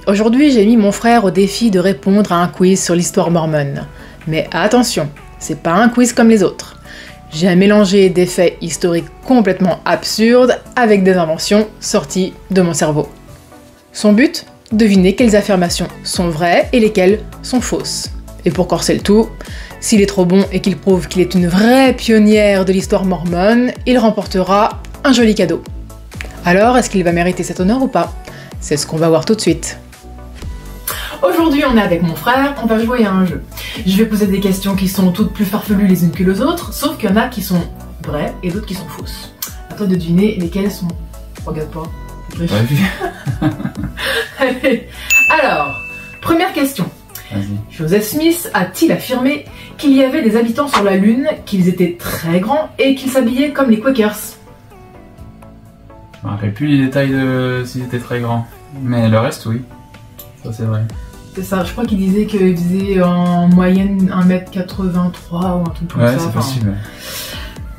Aujourd'hui, j'ai mis mon frère au défi de répondre à un quiz sur l'histoire mormone. Mais attention, c'est pas un quiz comme les autres. J'ai mélangé des faits historiques complètement absurdes avec des inventions sorties de mon cerveau. Son but ? Deviner quelles affirmations sont vraies et lesquelles sont fausses. Et pour corser le tout, s'il est trop bon et qu'il prouve qu'il est une vraie pionnière de l'histoire mormone, il remportera un joli cadeau. Alors, est-ce qu'il va mériter cet honneur ou pas ? C'est ce qu'on va voir tout de suite. Aujourd'hui, on est avec mon frère, on va jouer à un jeu. Je vais poser des questions qui sont toutes plus farfelues les unes que les autres, sauf qu'il y en a qui sont vraies et d'autres qui sont fausses. À toi de deviner lesquelles sont... Regarde pas. Allez. Alors, première question. Joseph Smith a-t-il affirmé qu'il y avait des habitants sur la Lune, qu'ils étaient très grands et qu'ils s'habillaient comme les Quakers? Je me rappelle plus les détails de s'ils étaient très grands, mais le reste oui, ça c'est vrai. C'est ça, je crois qu'il disait qu'il faisait en moyenne 1m83 ou un truc comme ça. Ouais, c'est possible.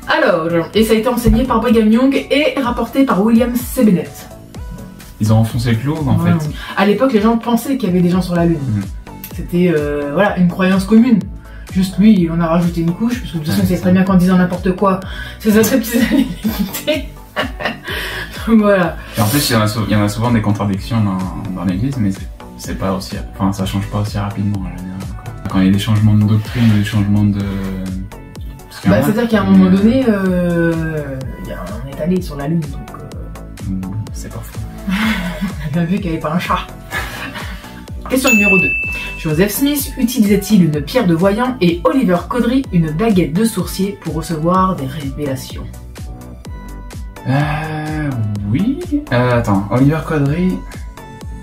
Alors, et ça a été enseigné par Brigham Young et rapporté par William C. Bennett. Ils ont enfoncé le clou en fait. À l'époque, les gens pensaient qu'il y avait des gens sur la Lune. C'était voilà, une croyance commune. Juste lui, on a rajouté une couche, parce que de toute façon, c'est très bien qu'en disant n'importe quoi, c'est très petits allaient l'écouter. Voilà. Et en plus, il y en a souvent des contradictions dans l'église, mais c'est pas aussi. Enfin, ça change pas aussi rapidement en général. Quand il y a des changements de doctrine, des changements de. C'est-à-dire qu'à un moment donné, on est allé sur la Lune, donc. C'est pas faux. On a bien vu qu'il n'y avait pas un chat. Question numéro 2. Joseph Smith utilisait-il une pierre de voyant et Oliver Cowdery une baguette de sourcier pour recevoir des révélations? Oui. Attends, Oliver Cowdery,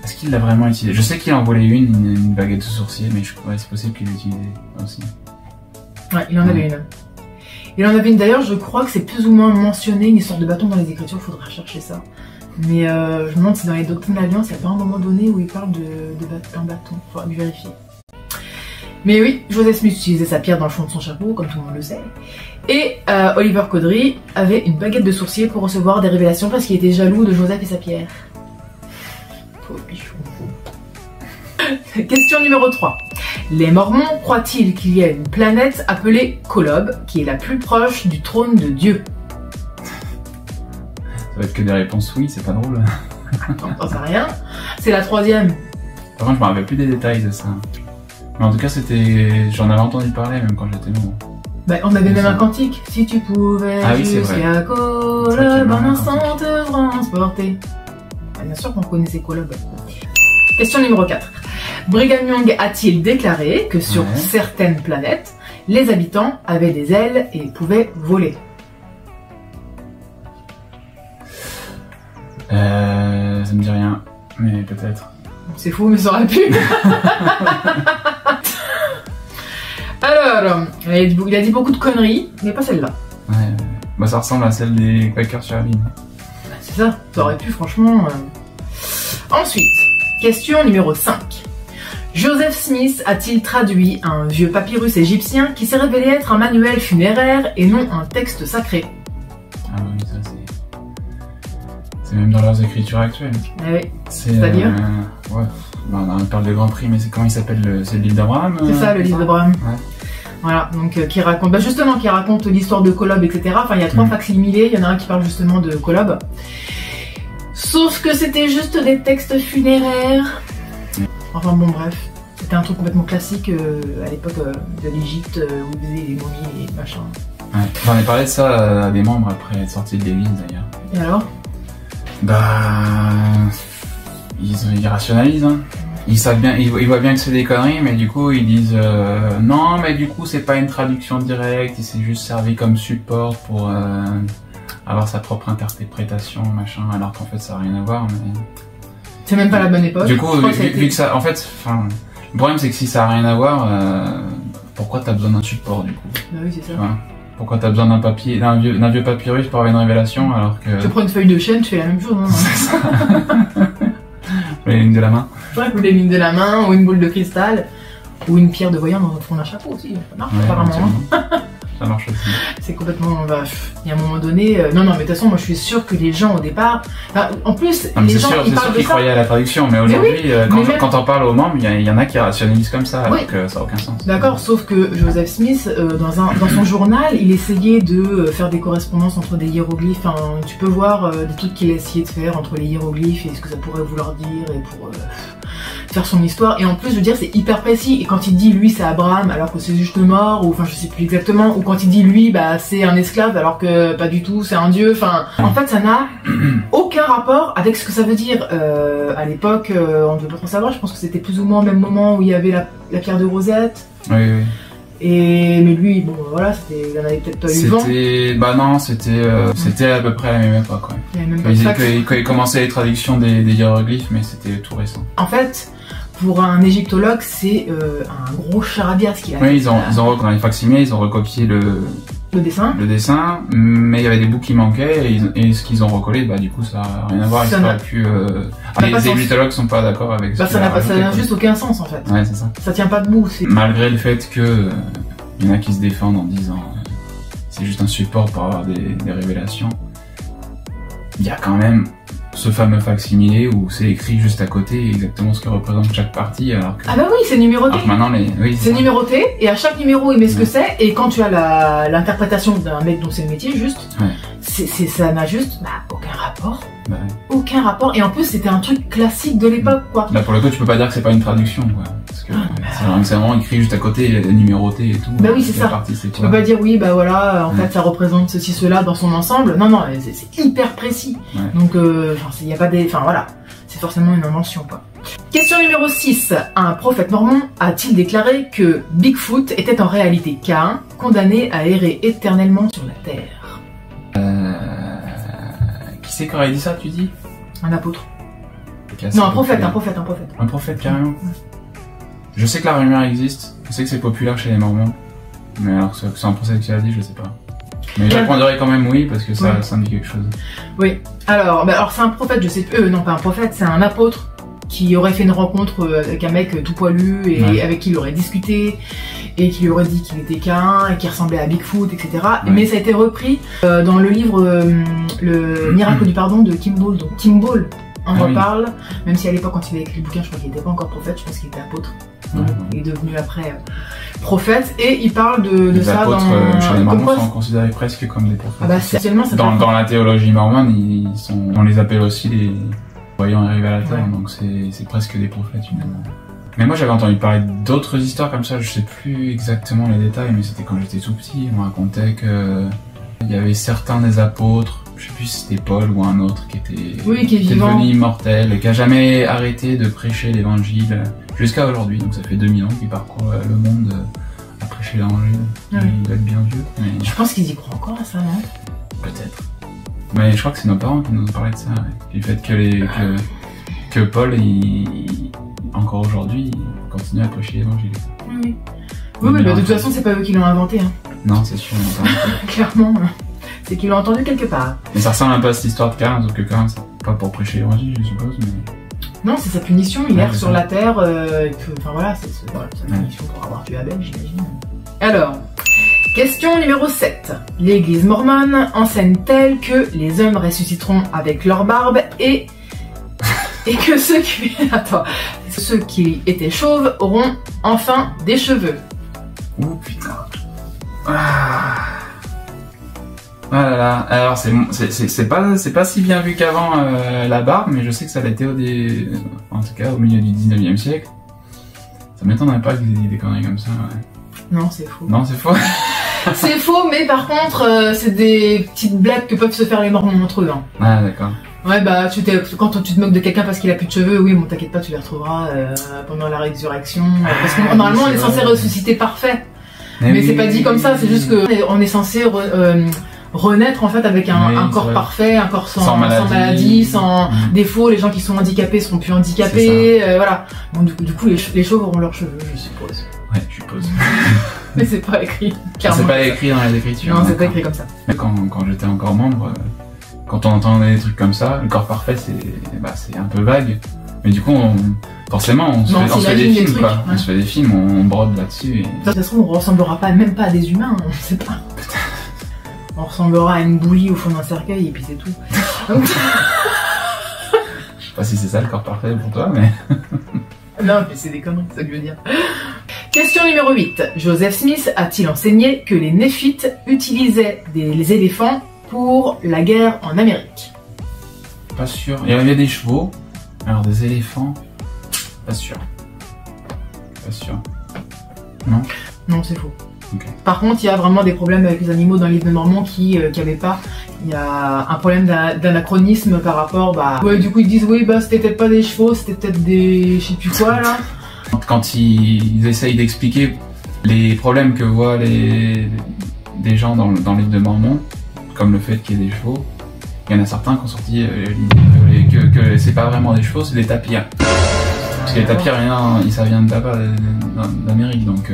est-ce qu'il l'a vraiment utilisé? Je sais qu'il en volait une baguette de sourcier, mais c'est possible qu'il l'utilisait aussi. Ouais, il en avait une. Il en avait une d'ailleurs, je crois que c'est plus ou moins mentionné, une histoire de bâton dans les Écritures, il faudra chercher ça. Mais je me demande si dans les doctrines de l'Alliance, il n'y a pas un moment donné où il parle d'un bâton. Il faudra lui vérifier. Mais oui, Joseph Smith utilisait sa pierre dans le fond de son chapeau, comme tout le monde le sait. Et Oliver Cowdery avait une baguette de sourcier pour recevoir des révélations parce qu'il était jaloux de Joseph et sa pierre. Pauvre bichon. Question numéro 3. Les Mormons croient-ils qu'il y a une planète appelée Kolob, qui est la plus proche du trône de Dieu? Ça va être que des réponses oui, c'est pas drôle. J'en sais rien. C'est la 3e. Par contre, je me rappelle plus des détails de ça. Mais en tout cas, j'en avais entendu parler même quand j'étais nouveau. Bah, on avait même un cantique. Si tu pouvais jusqu'à Kolob, un instant te transporter. Ah, bien sûr qu'on connaissait Kolob. Question numéro 4. Brigham Young a-t-il déclaré que sur certaines planètes, les habitants avaient des ailes et pouvaient voler? Ça me dit rien, mais peut-être. C'est fou, mais ça aurait pu. Alors, il a dit beaucoup de conneries, mais pas celle-là. Ouais, bah ça ressemble à celle des Quakers sur la Lune. C'est ça, ça aurait pu franchement. Ensuite, question numéro 5. Joseph Smith a-t-il traduit un vieux papyrus égyptien qui s'est révélé être un manuel funéraire et non un texte sacré? Ah oui, ça c'est même dans leurs écritures actuelles. Ah oui. C'est-à-dire ouais, bah, on parle de Grand Prix, mais c'est comment il s'appelle? C'est le livre d'Abraham? C'est ça, le livre d'Abraham. Ouais. Voilà, donc qui raconte, bah justement, qui raconte l'histoire de Kolob, etc. Enfin, il y a 3 facsimilés, il y en a un qui parle justement de Kolob. Sauf que c'était juste des textes funéraires. Enfin bon, bref, c'était un truc complètement classique à l'époque de l'Égypte où ils faisaient les momies et machin. Ouais, j'en ai parlé de ça à des membres après être sorti de l'église d'ailleurs. Et alors? Bah, ils rationalisent, hein. Ils savent bien, ils voient bien que c'est des conneries, mais du coup ils disent non, mais du coup c'est pas une traduction directe, il s'est juste servi comme support pour avoir sa propre interprétation, machin, alors qu'en fait ça n'a rien à voir. Mais... C'est même pas la bonne époque. Du coup, vu que ça, en fait, le problème c'est que si ça n'a rien à voir, pourquoi t'as besoin d'un support du coup? Bah oui, c'est ça. Ouais. Pourquoi t'as besoin d'un vieux papyrus pour avoir une révélation alors que... Tu prends une feuille de chêne, tu fais la même chose, hein. C'est ça. Les lignes de la main. Ouais, ou les lignes de la main, ou une boule de cristal, ou une pierre de voyant dans le fond d'un chapeau aussi. Ça marche apparemment. Ça marche aussi. C'est complètement... Bah, il y a un moment donné... non, mais de toute façon, moi je suis sûre que les gens au départ... Enfin, en plus, non, les gens, ils parlent de C'est sûr qu'ils croyaient à la traduction, mais aujourd'hui, quand on parle aux membres, il y en a qui rationalisent comme ça, alors que ça n'a aucun sens. D'accord, sauf que Joseph Smith, dans son journal, il essayait de faire des correspondances entre des hiéroglyphes. Enfin, tu peux voir des trucs qu'il a essayé de faire entre les hiéroglyphes et ce que ça pourrait vouloir dire et pour faire son histoire. Et en plus, je veux dire, c'est hyper précis. Et quand il dit lui, c'est Abraham, alors que c'est juste mort, ou enfin, je sais plus exactement. Ou quand il dit lui, bah, c'est un esclave, alors que pas du tout, c'est un dieu. Enfin, en fait, ça n'a aucun rapport avec ce que ça veut dire. À l'époque, on ne peut pas trop savoir. Je pense que c'était plus ou moins au même moment où il y avait la pierre de Rosette. Oui, oui. Mais lui, bon, voilà, il en avait peut-être pas eu vent. Bah non, c'était à peu près à la même époque, ouais. Quand il commençait les traductions des hiéroglyphes, mais c'était tout récent. En fait, pour un égyptologue, c'est un gros charabia ce qu'il a fait. Oui, dans les facsimilés, ils ont recopié le dessin, mais il y avait des bouts qui manquaient, et ce qu'ils ont recollé, bah du coup ça n'a rien à voir, ils auraient pu... les égyptologues sont pas d'accord avec ça. Ça n'a juste aucun sens en fait. Ouais, c'est ça. Ça tient pas debout. Malgré le fait que y en a qui se défendent en disant c'est juste un support pour avoir des révélations, il y a quand même ce fameux facsimilé où c'est écrit juste à côté exactement ce que représente chaque partie, alors que... Ah bah oui, c'est numéroté. Maintenant, c'est numéroté, et à chaque numéro il met ce que c'est, et quand tu as l'interprétation d'un mec dont c'est le métier, juste, ça n'a juste aucun rapport. Bah, aucun rapport, et en plus c'était un truc classique de l'époque, quoi. Là pour le coup tu peux pas dire que c'est pas une traduction, quoi. Parce que c'est vraiment écrit juste à côté, numéroté et tout. Bah oui, c'est ça. Tu peux pas dire oui, bah voilà, en fait ça représente ceci, cela dans son ensemble. Non, c'est hyper précis. Ouais. Donc, il y a pas des... Enfin voilà, c'est forcément une invention, quoi. Question numéro 6. Un prophète mormon a-t-il déclaré que Bigfoot était en réalité Caïn, condamné à errer éternellement sur la Terre? Qui c'est qui aurait dit ça, tu dis? Un apôtre. Non, un prophète. Un prophète, carrément. Ouais. Je sais que la rumeur existe, je sais que c'est populaire chez les mormons, mais alors que c'est un prophète qui l'a dit, je sais pas. Mais je répondrais quand même oui, parce que ça me dit quelque chose. Oui, alors c'est un prophète, je sais plus, non pas un prophète, c'est un apôtre qui aurait fait une rencontre avec un mec tout poilu et avec qui il aurait discuté et qui lui aurait dit qu'il était Caïn et qu'il ressemblait à Bigfoot, etc. Ouais. Mais ça a été repris dans le livre Le miracle du pardon de Kim Ball. Donc Kim Ball en reparle, même si à l'époque quand il a écrit le bouquin, je crois qu'il n'était pas encore prophète, je pense qu'il était apôtre. Donc, il est devenu après prophète, et il parle de ça dans... Chez les mormons sont considérés presque comme des prophètes. Ah bah actuellement, dans la théologie mormone, on les appelle aussi les voyants et révélateurs, donc c'est presque des prophètes finalement. Mais moi j'avais entendu parler d'autres histoires comme ça, je sais plus exactement les détails, mais c'était quand j'étais tout petit, on racontait que il y avait certains des apôtres, je sais plus si c'était Paul ou un autre qui était devenu immortel et qui a jamais arrêté de prêcher l'évangile jusqu'à aujourd'hui. Donc ça fait 2000 ans qu'il parcourt le monde à prêcher l'évangile. Il doit être bien vieux. Mais... Je pense qu'ils y croient encore à ça, non? Peut-être. Mais je crois que c'est nos parents qui nous ont parlé de ça. Du fait que Paul, encore aujourd'hui, il continue à prêcher l'évangile. Oui, mais de toute façon, c'est pas eux qui l'ont inventé. Hein. Non, c'est sûr. Clairement. C'est qu'ils l'ont entendu quelque part. Mais ça ressemble un peu à cette histoire de Caïn, sauf que Caïn, c'est pas pour prêcher l'évangile, je suppose, mais... Non, c'est sa punition, il erre sur la terre, enfin voilà, c'est sa punition pour avoir tué Abel, j'imagine. Alors, question numéro 7. L'église mormone enseigne-t-elle que les hommes ressusciteront avec leur barbe et que ceux qui étaient chauves auront enfin des cheveux? Ouh putain. Ah là là, alors c'est pas si bien vu qu'avant la barbe, mais je sais que ça l'était en tout cas au milieu du 19e siècle. Ça m'étonnerait pas qu'ils aient dit des conneries comme ça, ouais. Non, c'est faux. Non, c'est faux. C'est faux, mais par contre, c'est des petites blagues que peuvent se faire les mormons entre eux. Hein. Ah d'accord. Ouais, bah quand tu te moques de quelqu'un parce qu'il a plus de cheveux, oui, bon t'inquiète pas, tu les retrouveras pendant la résurrection. Parce que normalement on est censé ressusciter parfait. Mais c'est pas dit comme ça, c'est juste que on est censé renaître en fait avec un corps parfait, un corps sans maladie, sans défaut. Les gens qui sont handicapés seront plus handicapés, voilà. Bon, du coup les chauves auront leurs cheveux, je suppose. Ouais, je suppose. Mais c'est pas écrit. C'est pas écrit dans les écritures. Non, c'est pas écrit comme ça. Quand j'étais encore membre, quand on entendait des trucs comme ça, le corps parfait c'est un peu vague. Mais du coup, Forcément, on se fait des films, quoi. Ouais. On se fait des films, on brode là-dessus. Et... Ça se trouve, on ressemblera pas, même pas à des humains, on sait pas. On ressemblera à une bouillie au fond d'un cercueil et puis c'est tout. Je sais pas si c'est ça le corps parfait pour toi, mais... Non, mais c'est des conneries, c'est ça que je veux dire. Question numéro 8. Joseph Smith a-t-il enseigné que les Néphites utilisaient les éléphants pour la guerre en Amérique? Pas sûr. Il y avait des chevaux, alors des éléphants, pas sûr. Pas sûr. Non? Non, c'est faux. Okay. Par contre, il y a vraiment des problèmes avec les animaux dans le livre de Mormon qui avaient pas. Il y a un problème d'anachronisme par rapport, bah... Ouais, du coup, ils disent, oui, bah, c'était peut-être pas des chevaux, c'était peut-être des... je sais plus quoi, là. Quand ils essayent d'expliquer les problèmes que voient des gens dans le livre de Mormon, comme le fait qu'il y ait des chevaux, il y en a certains qui ont sorti l'idée que c'est pas vraiment des chevaux, c'est des tapirs. Parce que les tapirs, ça vient de là-bas, d'Amérique, donc...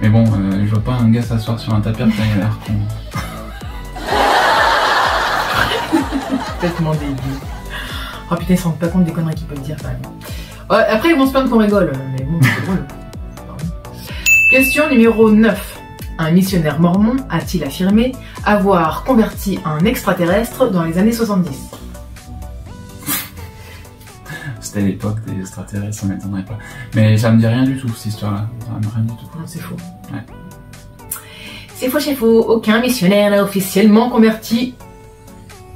Mais bon, je vois pas un gars s'asseoir sur un tapir, ça a l'air con. Complètement débile. Oh putain, ils se rendent pas compte des conneries qu'ils peuvent dire quand même. Ouais, après, ils vont se plaindre qu'on rigole, mais bon, c'est drôle. Question numéro 9. Un missionnaire mormon a-t-il affirmé avoir converti un extraterrestre dans les années 70? C'était l'époque des extraterrestres, ça m'étonnerait pas. Mais ça me dit rien du tout, cette histoire-là. Ça me dit rien du tout. Non, c'est faux. Ouais. C'est faux, c'est faux. Aucun missionnaire n'a officiellement converti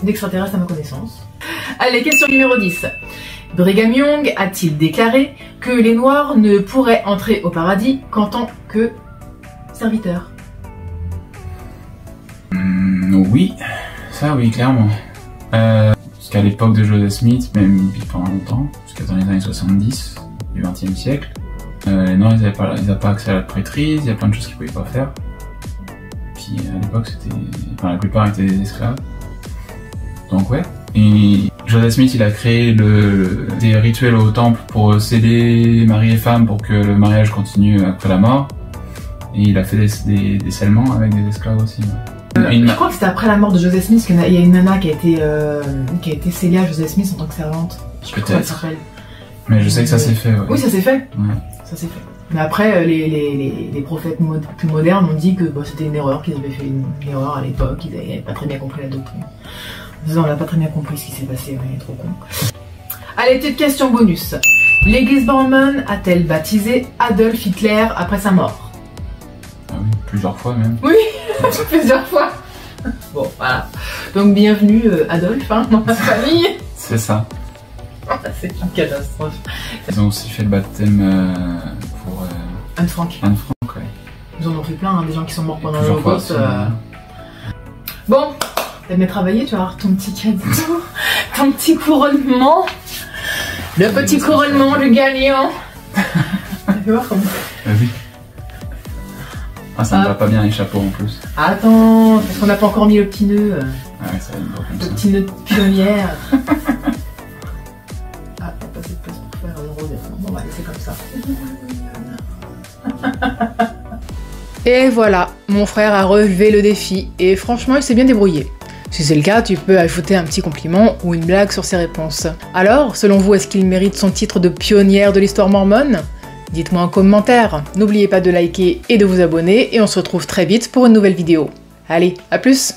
d'extraterrestres à ma connaissance. Allez, question numéro 10. Brigham Young a-t-il déclaré que les Noirs ne pourraient entrer au paradis qu'en tant que serviteurs? Oui, ça oui, clairement. Parce qu'à l'époque de Joseph Smith, même pendant longtemps, jusqu'à dans les années 70 du XXe siècle, les Noirs ils n'avaient pas accès à la prêtrise, il y a plein de choses qu'ils ne pouvaient pas faire. Puis à l'époque, la plupart étaient des esclaves. Donc ouais. Et Joseph Smith, il a créé des rituels au temple pour sceller mari et femme pour que le mariage continue après la mort. Et il a fait des scellements avec des esclaves aussi. Je crois que c'était après la mort de Joseph Smith qu'il y a une nana qui a été scellée à Joseph Smith en tant que servante. Peut-être. Mais je sais que ça s'est fait. Ouais. Oui, ça s'est fait. Ouais. Ça s'est fait. Mais après, les prophètes plus modernes ont dit que c'était une erreur, qu'ils avaient fait une erreur à l'époque, ils n'avaient pas très bien compris la doctrine. On n'a pas très bien compris ce qui s'est passé, on est trop con. Allez, petite question bonus. L'église mormone a-t-elle baptisé Adolf Hitler après sa mort? Ah oui, plusieurs fois même. Oui, plusieurs fois. Bon, voilà. Donc bienvenue Adolphe, hein, dans ma famille. C'est ça. C'est une catastrophe. Ils ont aussi fait le baptême pour... Anne Frank. Anne Frank, ouais. Ils en ont fait plein, hein, des gens qui sont morts pendant le Holocauste. Bon, t'as bien travaillé, tu vas avoir ton petit cadeau, ton petit couronnement. Le petit couronnement du gagnant. Tu vois comment... Oui. Ah, ça ne va pas bien les chapeaux en plus. Attends, parce qu'on n'a pas encore mis le petit nœud. Ah ouais, ça va être beau comme le ça. petit nœud de pionnière. Ah, t'as pas assez de place pour faire un rose. Bon, on va laisser comme ça. Et voilà, mon frère a relevé le défi et franchement il s'est bien débrouillé. Si c'est le cas, tu peux ajouter un petit compliment ou une blague sur ses réponses. Alors, selon vous, est-ce qu'il mérite son titre de pionnière de l'histoire mormone? Dites-moi en commentaire. N'oubliez pas de liker et de vous abonner et on se retrouve très vite pour une nouvelle vidéo. Allez, à plus!